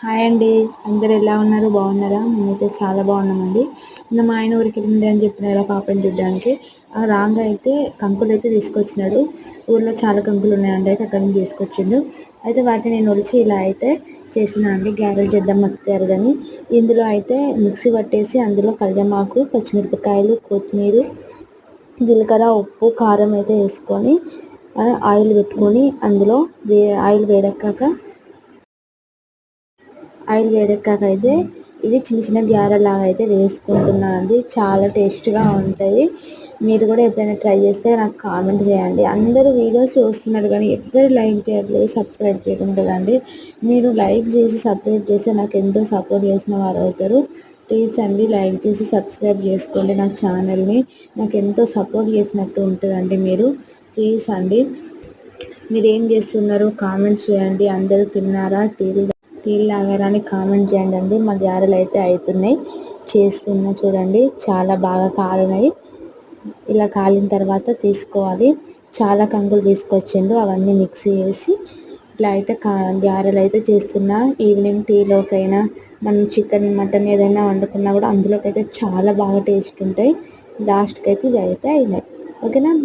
Hi అండి. అందరు ఎలా ఉన్నారు? బాగున్నారా? మేమైతే చాలా బాగున్నామండి. నిన్న మా ఆయన ఊరికి వెళ్ళింది అని చెప్పిన కదా పాపని చూడడానికి. రాంగ్ అయితే కంకులు అయితే తీసుకొచ్చినాడు. ఊర్లో చాలా కంకులు ఉన్నాయండి, అయితే అక్కడ నుంచి తీసుకొచ్చిండు. అయితే వాటిని నేను ఒలిచి ఇలా అయితే చేసిన అండి. గ్యారెలు చేద్దాం మర్చిపోయారు కానీ ఇందులో అయితే మిక్సీ పట్టేసి అందులో కళ్యామాకు, పచ్చిమిరపకాయలు, కొత్తిమీర, జీలకర్ర, ఉప్పు, కారం అయితే వేసుకొని ఆయిల్ పెట్టుకొని అందులో ఆయిల్ వేడెక్కాక అయితే ఇవి చిన్న చిన్న గ్యారెలాగా అయితే వేసుకుంటున్నాను అండి. చాలా టేస్ట్గా ఉంటాయి. మీరు కూడా ఎప్పుడైనా ట్రై చేస్తే నాకు కామెంట్ చేయండి. అందరూ వీడియోస్ చూస్తున్నారు కానీ ఎవ్వరు లైక్ చేయట్లేదు, సబ్స్క్రైబ్ చేయకుంటుందండి. మీరు లైక్ చేసి సబ్స్క్రైబ్ చేస్తే నాకు ఎంతో సపోర్ట్ చేసిన వారు అవుతారు. ప్లీజ్ అండి, లైక్ చేసి సబ్స్క్రైబ్ చేసుకోండి నా ఛానల్ని. నాకు ఎంతో సపోర్ట్ చేసినట్టు ఉంటుందండి మీరు. ప్లీజ్ అండి, మీరు ఏం చేస్తున్నారు కామెంట్ చేయండి. అందరూ తిన్నారా, టీలు తాగారా అని కామెంట్ చేయండి అండి. మా గారెలు అయితే అవుతున్నాయి, చేస్తున్నా చూడండి. చాలా బాగా కాలినాయి. ఇలా కాలిన తర్వాత తీసుకోవాలి. చాలా కంకులు తీసుకొచ్చిండు, అవన్నీ మిక్సీ చేసి ఇట్లా అయితే గారెలు అయితే చేస్తున్నా. ఈవినింగ్ టీలోకైనా మనం చికెన్ మటన్ ఏదైనా వండుకున్నా కూడా అందులోకి అయితే చాలా బాగా టేస్ట్ ఉంటాయి. లాస్ట్కి అయితే ఇవి అయితే అయినాయి. ఓకేనా.